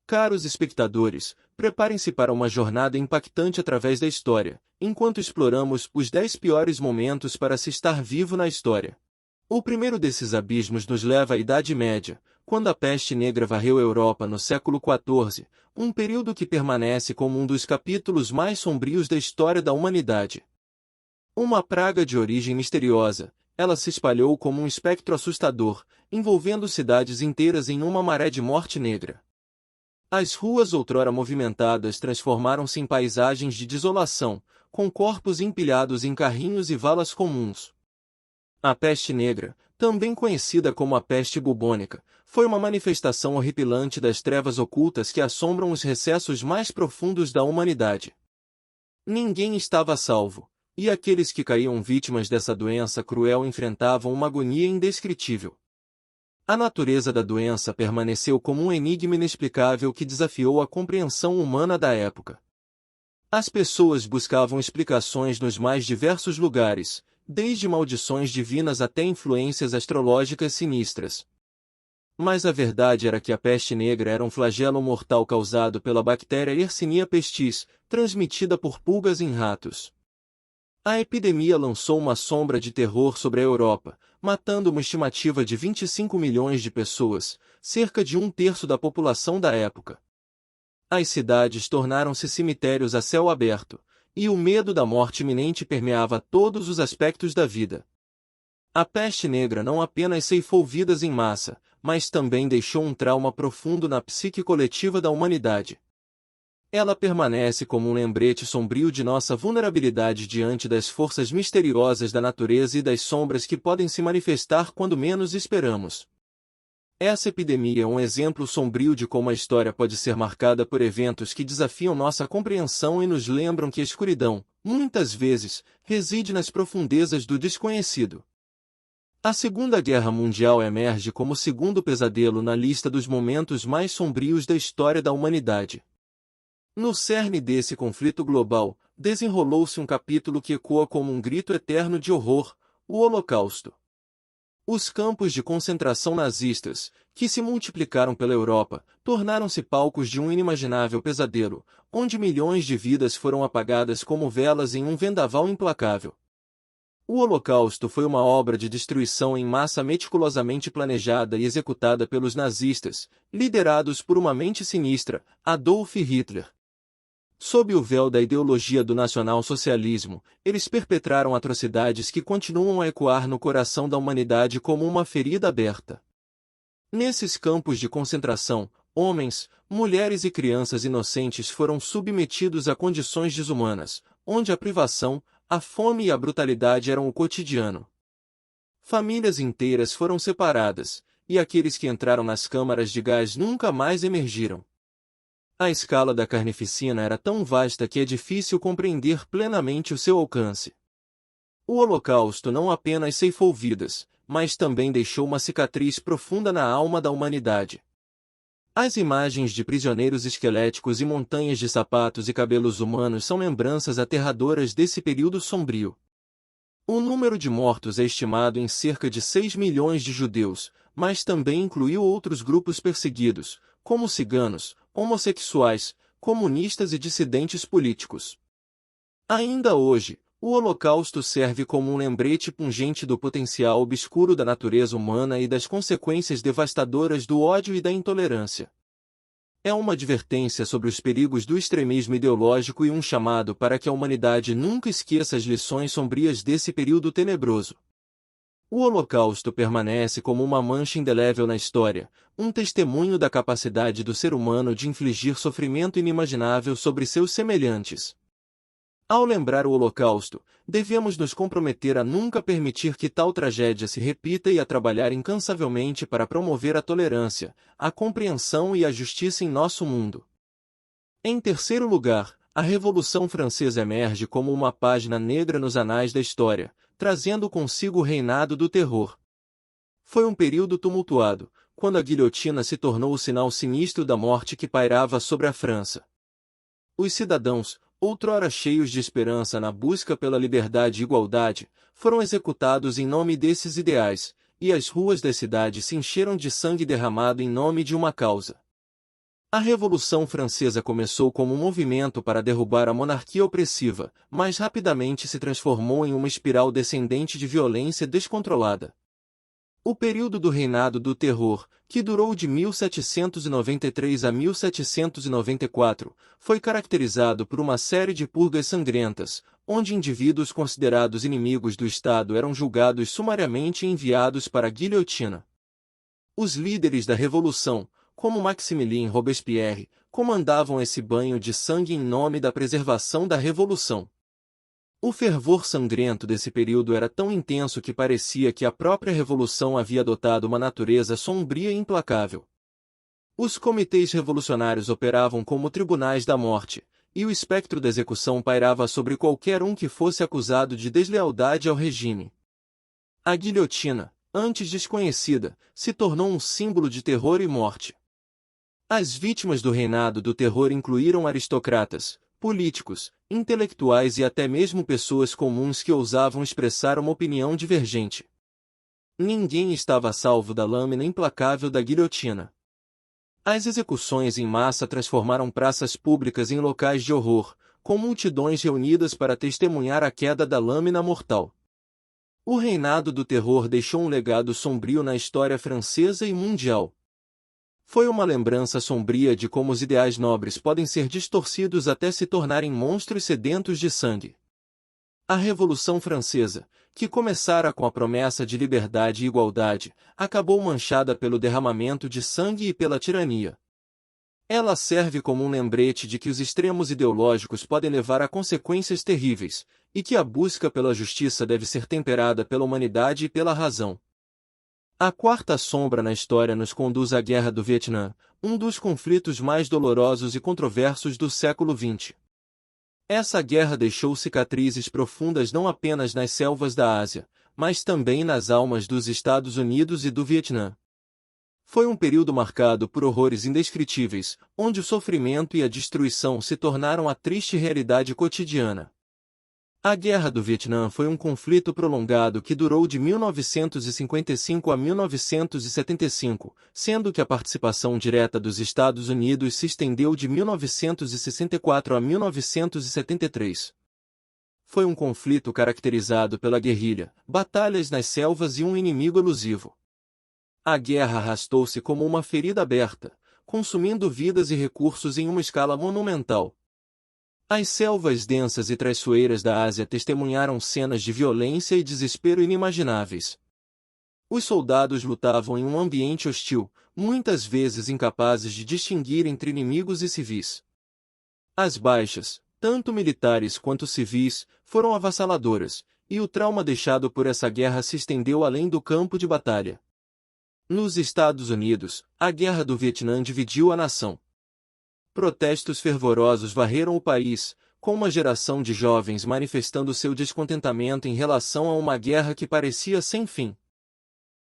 Caros espectadores, preparem-se para uma jornada impactante através da história, enquanto exploramos os 10 piores momentos para se estar vivo na história. O primeiro desses abismos nos leva à Idade Média, quando a peste negra varreu a Europa no século XIV, um período que permanece como um dos capítulos mais sombrios da história da humanidade. Uma praga de origem misteriosa, ela se espalhou como um espectro assustador, envolvendo cidades inteiras em uma maré de morte negra. As ruas outrora movimentadas transformaram-se em paisagens de desolação, com corpos empilhados em carrinhos e valas comuns. A peste negra, também conhecida como a peste bubônica, foi uma manifestação horripilante das trevas ocultas que assombram os recessos mais profundos da humanidade. Ninguém estava a salvo, e aqueles que caíam vítimas dessa doença cruel enfrentavam uma agonia indescritível. A natureza da doença permaneceu como um enigma inexplicável que desafiou a compreensão humana da época. As pessoas buscavam explicações nos mais diversos lugares, desde maldições divinas até influências astrológicas sinistras. Mas a verdade era que a peste negra era um flagelo mortal causado pela bactéria Yersinia pestis, transmitida por pulgas em ratos. A epidemia lançou uma sombra de terror sobre a Europa, matando uma estimativa de 25 milhões de pessoas, cerca de um terço da população da época. As cidades tornaram-se cemitérios a céu aberto, e o medo da morte iminente permeava todos os aspectos da vida. A peste negra não apenas ceifou vidas em massa, mas também deixou um trauma profundo na psique coletiva da humanidade. Ela permanece como um lembrete sombrio de nossa vulnerabilidade diante das forças misteriosas da natureza e das sombras que podem se manifestar quando menos esperamos. Essa epidemia é um exemplo sombrio de como a história pode ser marcada por eventos que desafiam nossa compreensão e nos lembram que a escuridão, muitas vezes, reside nas profundezas do desconhecido. A Segunda Guerra Mundial emerge como o segundo pesadelo na lista dos momentos mais sombrios da história da humanidade. No cerne desse conflito global, desenrolou-se um capítulo que ecoa como um grito eterno de horror, o Holocausto. Os campos de concentração nazistas, que se multiplicaram pela Europa, tornaram-se palcos de um inimaginável pesadelo, onde milhões de vidas foram apagadas como velas em um vendaval implacável. O Holocausto foi uma obra de destruição em massa meticulosamente planejada e executada pelos nazistas, liderados por uma mente sinistra, Adolf Hitler. Sob o véu da ideologia do nacional-socialismo, eles perpetraram atrocidades que continuam a ecoar no coração da humanidade como uma ferida aberta. Nesses campos de concentração, homens, mulheres e crianças inocentes foram submetidos a condições desumanas, onde a privação, a fome e a brutalidade eram o cotidiano. Famílias inteiras foram separadas, e aqueles que entraram nas câmaras de gás nunca mais emergiram. A escala da carnificina era tão vasta que é difícil compreender plenamente o seu alcance. O Holocausto não apenas ceifou vidas, mas também deixou uma cicatriz profunda na alma da humanidade. As imagens de prisioneiros esqueléticos e montanhas de sapatos e cabelos humanos são lembranças aterradoras desse período sombrio. O número de mortos é estimado em cerca de 6 milhões de judeus, mas também incluiu outros grupos perseguidos, como ciganos, homossexuais, comunistas e dissidentes políticos. Ainda hoje, o Holocausto serve como um lembrete pungente do potencial obscuro da natureza humana e das consequências devastadoras do ódio e da intolerância. É uma advertência sobre os perigos do extremismo ideológico e um chamado para que a humanidade nunca esqueça as lições sombrias desse período tenebroso. O Holocausto permanece como uma mancha indelével na história, um testemunho da capacidade do ser humano de infligir sofrimento inimaginável sobre seus semelhantes. Ao lembrar o Holocausto, devemos nos comprometer a nunca permitir que tal tragédia se repita e a trabalhar incansavelmente para promover a tolerância, a compreensão e a justiça em nosso mundo. Em terceiro lugar, a Revolução Francesa emerge como uma página negra nos anais da história, trazendo consigo o reinado do terror. Foi um período tumultuado, quando a guilhotina se tornou o sinal sinistro da morte que pairava sobre a França. Os cidadãos, outrora cheios de esperança na busca pela liberdade e igualdade, foram executados em nome desses ideais, e as ruas das cidades se encheram de sangue derramado em nome de uma causa. A Revolução Francesa começou como um movimento para derrubar a monarquia opressiva, mas rapidamente se transformou em uma espiral descendente de violência descontrolada. O período do Reinado do Terror, que durou de 1793 a 1794, foi caracterizado por uma série de purgas sangrentas, onde indivíduos considerados inimigos do Estado eram julgados sumariamente e enviados para a guilhotina. Os líderes da Revolução, como Maximilien Robespierre, comandavam esse banho de sangue em nome da preservação da Revolução. O fervor sangrento desse período era tão intenso que parecia que a própria Revolução havia adotado uma natureza sombria e implacável. Os comitês revolucionários operavam como tribunais da morte, e o espectro da execução pairava sobre qualquer um que fosse acusado de deslealdade ao regime. A guilhotina, antes desconhecida, se tornou um símbolo de terror e morte. As vítimas do reinado do terror incluíram aristocratas, políticos, intelectuais e até mesmo pessoas comuns que ousavam expressar uma opinião divergente. Ninguém estava a salvo da lâmina implacável da guilhotina. As execuções em massa transformaram praças públicas em locais de horror, com multidões reunidas para testemunhar a queda da lâmina mortal. O reinado do terror deixou um legado sombrio na história francesa e mundial. Foi uma lembrança sombria de como os ideais nobres podem ser distorcidos até se tornarem monstros sedentos de sangue. A Revolução Francesa, que começara com a promessa de liberdade e igualdade, acabou manchada pelo derramamento de sangue e pela tirania. Ela serve como um lembrete de que os extremos ideológicos podem levar a consequências terríveis, e que a busca pela justiça deve ser temperada pela humanidade e pela razão. A quarta sombra na história nos conduz à Guerra do Vietnã, um dos conflitos mais dolorosos e controversos do século XX. Essa guerra deixou cicatrizes profundas não apenas nas selvas da Ásia, mas também nas almas dos Estados Unidos e do Vietnã. Foi um período marcado por horrores indescritíveis, onde o sofrimento e a destruição se tornaram a triste realidade cotidiana. A Guerra do Vietnã foi um conflito prolongado que durou de 1955 a 1975, sendo que a participação direta dos Estados Unidos se estendeu de 1964 a 1973. Foi um conflito caracterizado pela guerrilha, batalhas nas selvas e um inimigo elusivo. A guerra arrastou-se como uma ferida aberta, consumindo vidas e recursos em uma escala monumental. As selvas densas e traiçoeiras da Ásia testemunharam cenas de violência e desespero inimagináveis. Os soldados lutavam em um ambiente hostil, muitas vezes incapazes de distinguir entre inimigos e civis. As baixas, tanto militares quanto civis, foram avassaladoras, e o trauma deixado por essa guerra se estendeu além do campo de batalha. Nos Estados Unidos, a Guerra do Vietnã dividiu a nação. Protestos fervorosos varreram o país, com uma geração de jovens manifestando seu descontentamento em relação a uma guerra que parecia sem fim.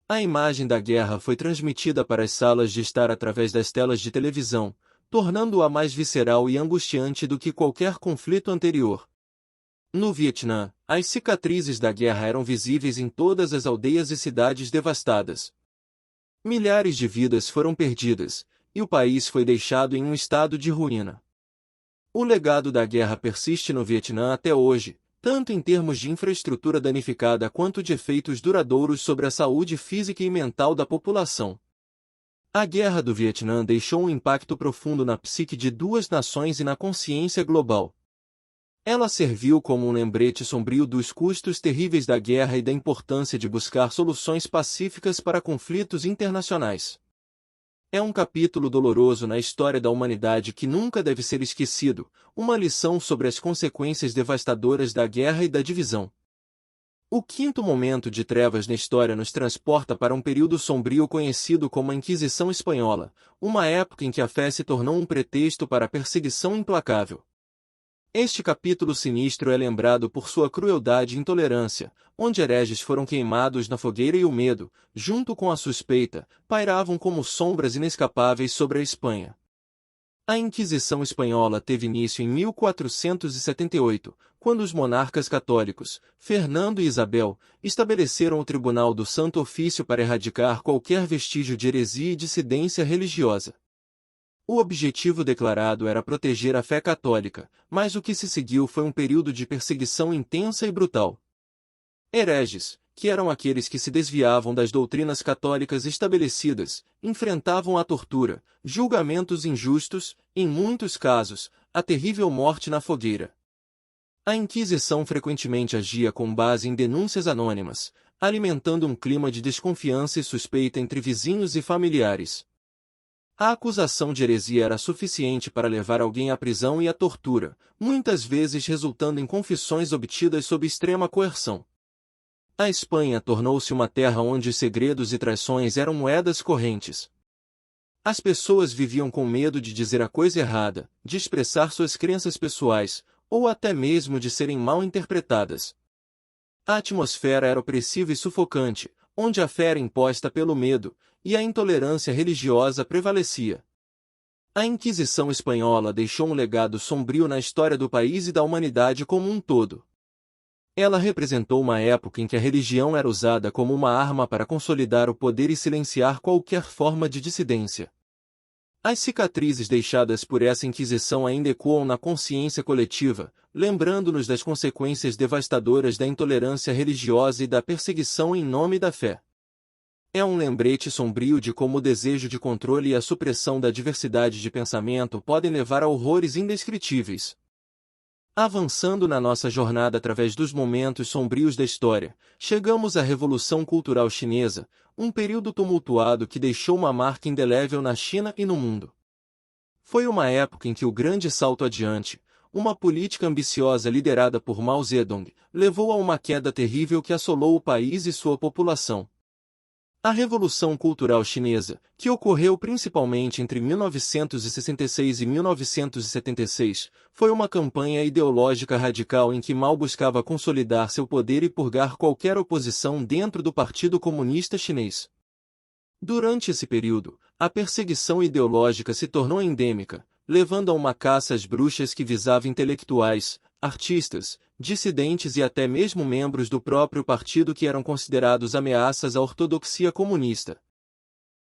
A imagem da guerra foi transmitida para as salas de estar através das telas de televisão, tornando-a mais visceral e angustiante do que qualquer conflito anterior. No Vietnã, as cicatrizes da guerra eram visíveis em todas as aldeias e cidades devastadas. Milhares de vidas foram perdidas, e o país foi deixado em um estado de ruína. O legado da guerra persiste no Vietnã até hoje, tanto em termos de infraestrutura danificada quanto de efeitos duradouros sobre a saúde física e mental da população. A Guerra do Vietnã deixou um impacto profundo na psique de duas nações e na consciência global. Ela serviu como um lembrete sombrio dos custos terríveis da guerra e da importância de buscar soluções pacíficas para conflitos internacionais. É um capítulo doloroso na história da humanidade que nunca deve ser esquecido, uma lição sobre as consequências devastadoras da guerra e da divisão. O quinto momento de trevas na história nos transporta para um período sombrio conhecido como a Inquisição Espanhola, uma época em que a fé se tornou um pretexto para a perseguição implacável. Este capítulo sinistro é lembrado por sua crueldade e intolerância, onde hereges foram queimados na fogueira e o medo, junto com a suspeita, pairavam como sombras inescapáveis sobre a Espanha. A Inquisição Espanhola teve início em 1478, quando os monarcas católicos, Fernando e Isabel, estabeleceram o Tribunal do Santo Ofício para erradicar qualquer vestígio de heresia e dissidência religiosa. O objetivo declarado era proteger a fé católica, mas o que se seguiu foi um período de perseguição intensa e brutal. Hereges, que eram aqueles que se desviavam das doutrinas católicas estabelecidas, enfrentavam a tortura, julgamentos injustos, em muitos casos, a terrível morte na fogueira. A Inquisição frequentemente agia com base em denúncias anônimas, alimentando um clima de desconfiança e suspeita entre vizinhos e familiares. A acusação de heresia era suficiente para levar alguém à prisão e à tortura, muitas vezes resultando em confissões obtidas sob extrema coerção. A Espanha tornou-se uma terra onde segredos e traições eram moedas correntes. As pessoas viviam com medo de dizer a coisa errada, de expressar suas crenças pessoais, ou até mesmo de serem mal interpretadas. A atmosfera era opressiva e sufocante, onde a fé era imposta pelo medo, e a intolerância religiosa prevalecia. A Inquisição espanhola deixou um legado sombrio na história do país e da humanidade como um todo. Ela representou uma época em que a religião era usada como uma arma para consolidar o poder e silenciar qualquer forma de dissidência. As cicatrizes deixadas por essa Inquisição ainda ecoam na consciência coletiva, lembrando-nos das consequências devastadoras da intolerância religiosa e da perseguição em nome da fé. É um lembrete sombrio de como o desejo de controle e a supressão da diversidade de pensamento podem levar a horrores indescritíveis. Avançando na nossa jornada através dos momentos sombrios da história, chegamos à Revolução Cultural Chinesa, um período tumultuado que deixou uma marca indelével na China e no mundo. Foi uma época em que o grande salto adiante, uma política ambiciosa liderada por Mao Zedong, levou a uma queda terrível que assolou o país e sua população. A Revolução Cultural Chinesa, que ocorreu principalmente entre 1966 e 1976, foi uma campanha ideológica radical em que Mao buscava consolidar seu poder e purgar qualquer oposição dentro do Partido Comunista Chinês. Durante esse período, a perseguição ideológica se tornou endêmica, levando a uma caça às bruxas que visava intelectuais, artistas, dissidentes e até mesmo membros do próprio partido que eram considerados ameaças à ortodoxia comunista.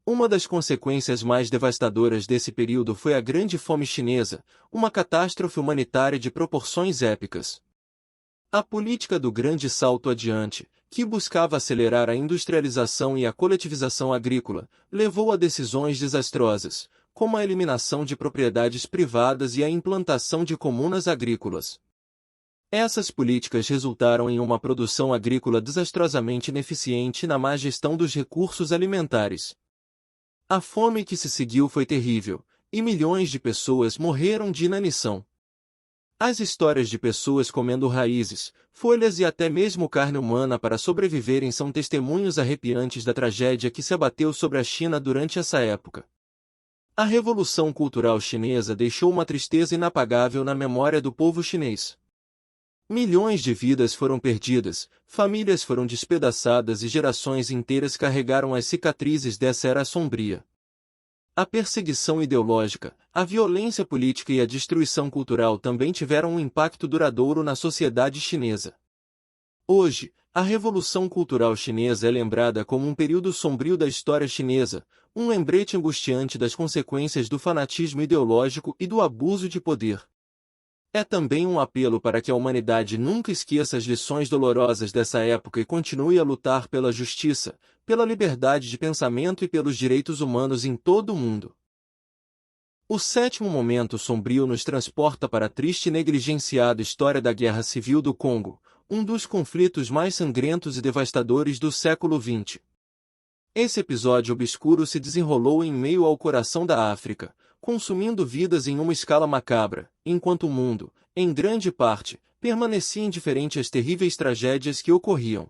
Uma das consequências mais devastadoras desse período foi a Grande Fome Chinesa, uma catástrofe humanitária de proporções épicas. A política do Grande Salto Adiante, que buscava acelerar a industrialização e a coletivização agrícola, levou a decisões desastrosas, como a eliminação de propriedades privadas e a implantação de comunas agrícolas. Essas políticas resultaram em uma produção agrícola desastrosamente ineficiente e na má gestão dos recursos alimentares. A fome que se seguiu foi terrível, e milhões de pessoas morreram de inanição. As histórias de pessoas comendo raízes, folhas e até mesmo carne humana para sobreviverem são testemunhos arrepiantes da tragédia que se abateu sobre a China durante essa época. A Revolução Cultural Chinesa deixou uma tristeza inapagável na memória do povo chinês. Milhões de vidas foram perdidas, famílias foram despedaçadas e gerações inteiras carregaram as cicatrizes dessa era sombria. A perseguição ideológica, a violência política e a destruição cultural também tiveram um impacto duradouro na sociedade chinesa. Hoje, a Revolução Cultural Chinesa é lembrada como um período sombrio da história chinesa, um lembrete angustiante das consequências do fanatismo ideológico e do abuso de poder. É também um apelo para que a humanidade nunca esqueça as lições dolorosas dessa época e continue a lutar pela justiça, pela liberdade de pensamento e pelos direitos humanos em todo o mundo. O sétimo momento sombrio nos transporta para a triste e negligenciada história da Guerra Civil do Congo, um dos conflitos mais sangrentos e devastadores do século XX. Esse episódio obscuro se desenrolou em meio ao coração da África, consumindo vidas em uma escala macabra, enquanto o mundo, em grande parte, permanecia indiferente às terríveis tragédias que ocorriam.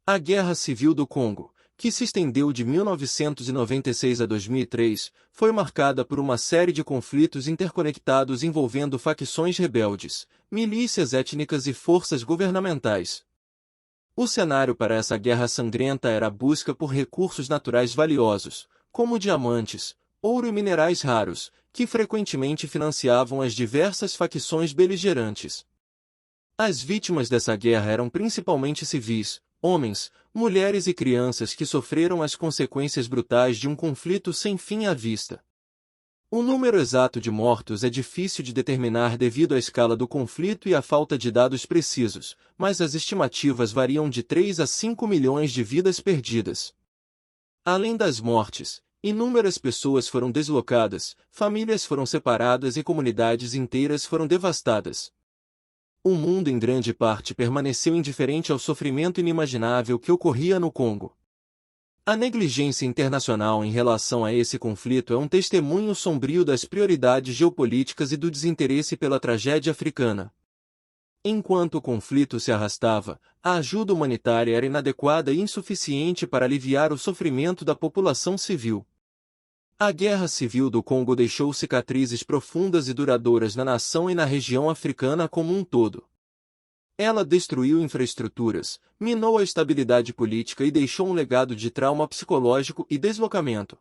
A Guerra Civil do Congo, que se estendeu de 1996 a 2003, foi marcada por uma série de conflitos interconectados envolvendo facções rebeldes, milícias étnicas e forças governamentais. O cenário para essa guerra sangrenta era a busca por recursos naturais valiosos, como diamantes, ouro e minerais raros, que frequentemente financiavam as diversas facções beligerantes. As vítimas dessa guerra eram principalmente civis, homens, mulheres e crianças que sofreram as consequências brutais de um conflito sem fim à vista. O número exato de mortos é difícil de determinar devido à escala do conflito e à falta de dados precisos, mas as estimativas variam de 3 a 5 milhões de vidas perdidas. Além das mortes, inúmeras pessoas foram deslocadas, famílias foram separadas e comunidades inteiras foram devastadas. O mundo em grande parte permaneceu indiferente ao sofrimento inimaginável que ocorria no Congo. A negligência internacional em relação a esse conflito é um testemunho sombrio das prioridades geopolíticas e do desinteresse pela tragédia africana. Enquanto o conflito se arrastava, a ajuda humanitária era inadequada e insuficiente para aliviar o sofrimento da população civil. A Guerra Civil do Congo deixou cicatrizes profundas e duradouras na nação e na região africana como um todo. Ela destruiu infraestruturas, minou a estabilidade política e deixou um legado de trauma psicológico e deslocamento.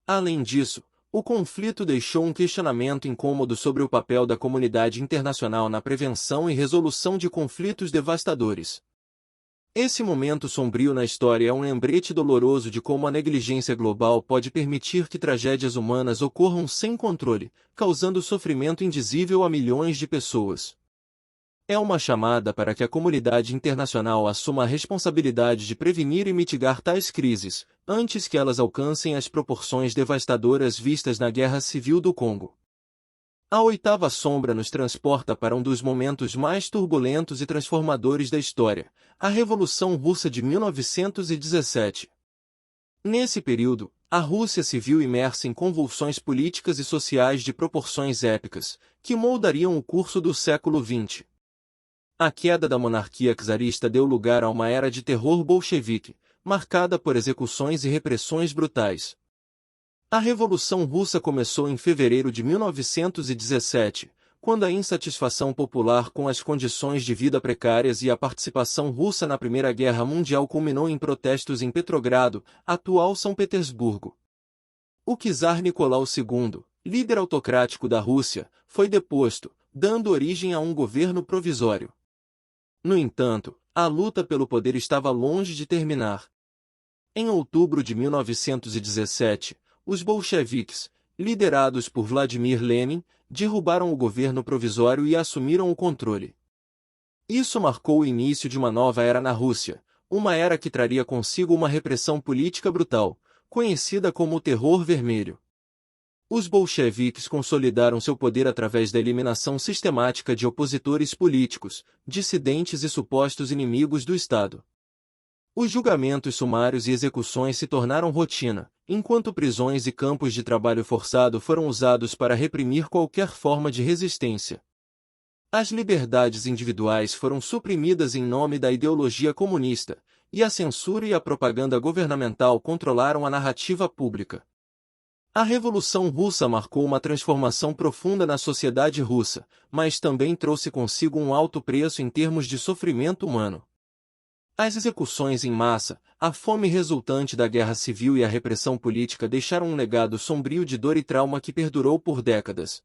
Além disso, o conflito deixou um questionamento incômodo sobre o papel da comunidade internacional na prevenção e resolução de conflitos devastadores. Esse momento sombrio na história é um lembrete doloroso de como a negligência global pode permitir que tragédias humanas ocorram sem controle, causando sofrimento indizível a milhões de pessoas. É uma chamada para que a comunidade internacional assuma a responsabilidade de prevenir e mitigar tais crises, antes que elas alcancem as proporções devastadoras vistas na Guerra Civil do Congo. A oitava sombra nos transporta para um dos momentos mais turbulentos e transformadores da história, a Revolução Russa de 1917. Nesse período, a Rússia se viu imersa em convulsões políticas e sociais de proporções épicas, que moldariam o curso do século XX. A queda da monarquia czarista deu lugar a uma era de terror bolchevique, marcada por execuções e repressões brutais. A Revolução Russa começou em fevereiro de 1917, quando a insatisfação popular com as condições de vida precárias e a participação russa na Primeira Guerra Mundial culminou em protestos em Petrogrado, atual São Petersburgo. O czar Nicolau II, líder autocrático da Rússia, foi deposto, dando origem a um governo provisório. No entanto, a luta pelo poder estava longe de terminar. Em outubro de 1917, os bolcheviques, liderados por Vladimir Lenin, derrubaram o governo provisório e assumiram o controle. Isso marcou o início de uma nova era na Rússia, uma era que traria consigo uma repressão política brutal, conhecida como o Terror Vermelho. Os bolcheviques consolidaram seu poder através da eliminação sistemática de opositores políticos, dissidentes e supostos inimigos do Estado. Os julgamentos sumários e execuções se tornaram rotina, enquanto prisões e campos de trabalho forçado foram usados para reprimir qualquer forma de resistência. As liberdades individuais foram suprimidas em nome da ideologia comunista, e a censura e a propaganda governamental controlaram a narrativa pública. A Revolução Russa marcou uma transformação profunda na sociedade russa, mas também trouxe consigo um alto preço em termos de sofrimento humano. As execuções em massa, a fome resultante da guerra civil e a repressão política deixaram um legado sombrio de dor e trauma que perdurou por décadas.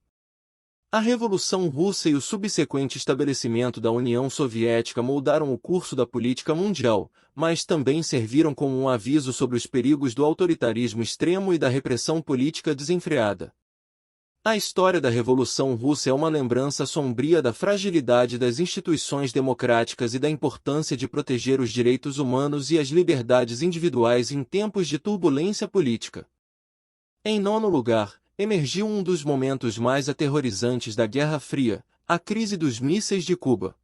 A Revolução Russa e o subsequente estabelecimento da União Soviética moldaram o curso da política mundial, mas também serviram como um aviso sobre os perigos do autoritarismo extremo e da repressão política desenfreada. A história da Revolução Russa é uma lembrança sombria da fragilidade das instituições democráticas e da importância de proteger os direitos humanos e as liberdades individuais em tempos de turbulência política. Em nono lugar, emergiu um dos momentos mais aterrorizantes da Guerra Fria, a crise dos mísseis de Cuba.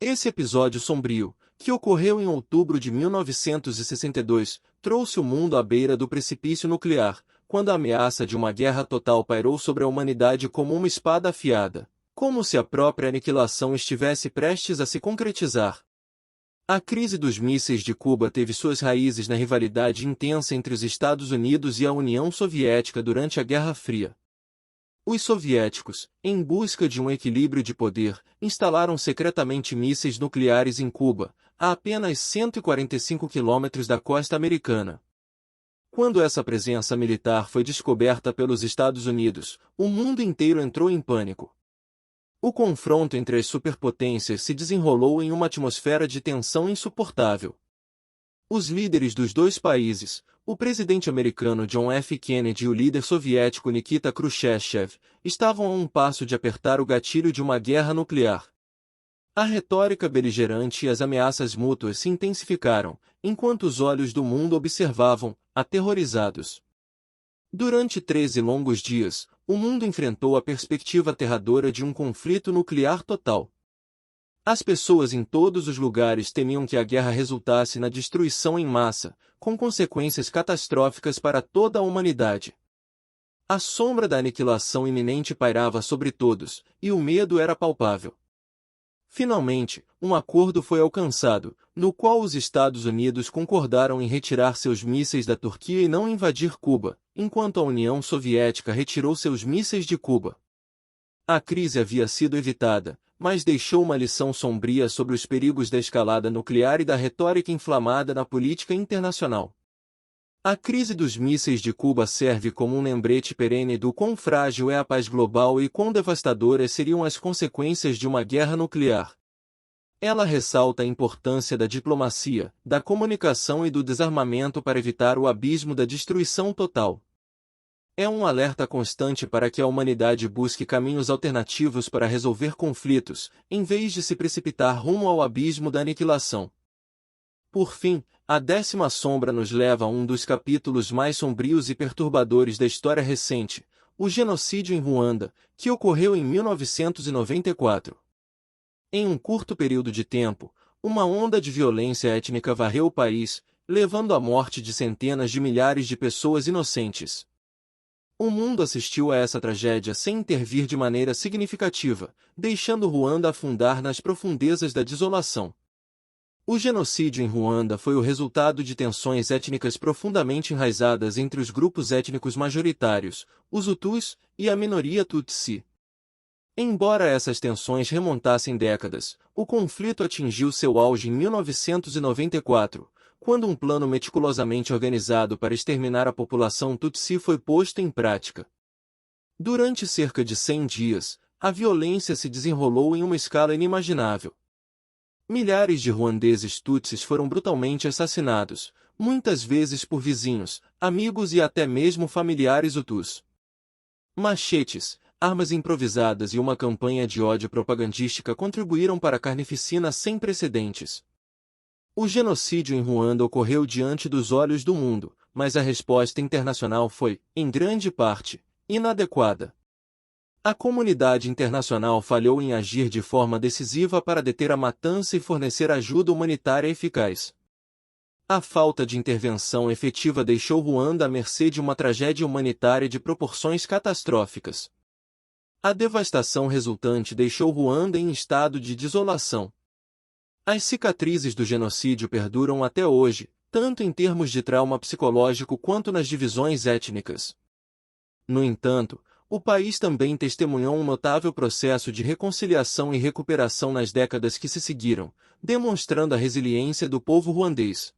Esse episódio sombrio, que ocorreu em outubro de 1962, trouxe o mundo à beira do precipício nuclear, quando a ameaça de uma guerra total pairou sobre a humanidade como uma espada afiada, como se a própria aniquilação estivesse prestes a se concretizar. A crise dos mísseis de Cuba teve suas raízes na rivalidade intensa entre os Estados Unidos e a União Soviética durante a Guerra Fria. Os soviéticos, em busca de um equilíbrio de poder, instalaram secretamente mísseis nucleares em Cuba, a apenas 145 quilômetros da costa americana. Quando essa presença militar foi descoberta pelos Estados Unidos, o mundo inteiro entrou em pânico. O confronto entre as superpotências se desenrolou em uma atmosfera de tensão insuportável. Os líderes dos dois países, o presidente americano John F. Kennedy e o líder soviético Nikita Khrushchev, estavam a um passo de apertar o gatilho de uma guerra nuclear. A retórica beligerante e as ameaças mútuas se intensificaram, enquanto os olhos do mundo observavam, aterrorizados. Durante 13 longos dias, o mundo enfrentou a perspectiva aterradora de um conflito nuclear total. As pessoas em todos os lugares temiam que a guerra resultasse na destruição em massa, com consequências catastróficas para toda a humanidade. A sombra da aniquilação iminente pairava sobre todos, e o medo era palpável. Finalmente, um acordo foi alcançado, no qual os Estados Unidos concordaram em retirar seus mísseis da Turquia e não invadir Cuba, enquanto a União Soviética retirou seus mísseis de Cuba. A crise havia sido evitada, mas deixou uma lição sombria sobre os perigos da escalada nuclear e da retórica inflamada na política internacional. A crise dos mísseis de Cuba serve como um lembrete perene do quão frágil é a paz global e quão devastadoras seriam as consequências de uma guerra nuclear. Ela ressalta a importância da diplomacia, da comunicação e do desarmamento para evitar o abismo da destruição total. É um alerta constante para que a humanidade busque caminhos alternativos para resolver conflitos, em vez de se precipitar rumo ao abismo da aniquilação. Por fim, a 10ª sombra nos leva a um dos capítulos mais sombrios e perturbadores da história recente, o genocídio em Ruanda, que ocorreu em 1994. Em um curto período de tempo, uma onda de violência étnica varreu o país, levando à morte de centenas de milhares de pessoas inocentes. O mundo assistiu a essa tragédia sem intervir de maneira significativa, deixando Ruanda afundar nas profundezas da desolação. O genocídio em Ruanda foi o resultado de tensões étnicas profundamente enraizadas entre os grupos étnicos majoritários, os Hutus, e a minoria Tutsi. Embora essas tensões remontassem décadas, o conflito atingiu seu auge em 1994, quando um plano meticulosamente organizado para exterminar a população Tutsi foi posto em prática. Durante cerca de 100 dias, a violência se desenrolou em uma escala inimaginável. Milhares de ruandeses Tutsis foram brutalmente assassinados, muitas vezes por vizinhos, amigos e até mesmo familiares Hutus. Machetes, armas improvisadas e uma campanha de ódio propagandística contribuíram para a carnificina sem precedentes. O genocídio em Ruanda ocorreu diante dos olhos do mundo, mas a resposta internacional foi, em grande parte, inadequada. A comunidade internacional falhou em agir de forma decisiva para deter a matança e fornecer ajuda humanitária eficaz. A falta de intervenção efetiva deixou Ruanda à mercê de uma tragédia humanitária de proporções catastróficas. A devastação resultante deixou Ruanda em estado de desolação. As cicatrizes do genocídio perduram até hoje, tanto em termos de trauma psicológico quanto nas divisões étnicas. No entanto, o país também testemunhou um notável processo de reconciliação e recuperação nas décadas que se seguiram, demonstrando a resiliência do povo ruandês.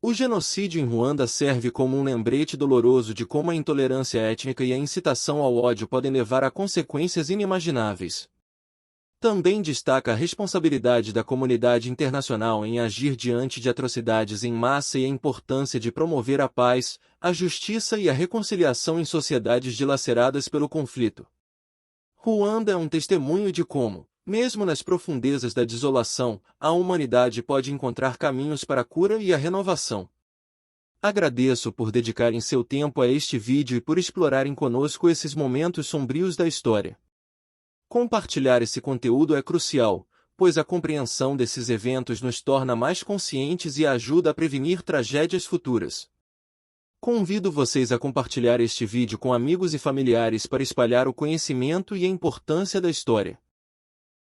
O genocídio em Ruanda serve como um lembrete doloroso de como a intolerância étnica e a incitação ao ódio podem levar a consequências inimagináveis. Também destaca a responsabilidade da comunidade internacional em agir diante de atrocidades em massa e a importância de promover a paz, a justiça e a reconciliação em sociedades dilaceradas pelo conflito. Ruanda é um testemunho de como, mesmo nas profundezas da desolação, a humanidade pode encontrar caminhos para a cura e a renovação. Agradeço por dedicarem seu tempo a este vídeo e por explorarem conosco esses momentos sombrios da história. Compartilhar esse conteúdo é crucial, pois a compreensão desses eventos nos torna mais conscientes e ajuda a prevenir tragédias futuras. Convido vocês a compartilhar este vídeo com amigos e familiares para espalhar o conhecimento e a importância da história.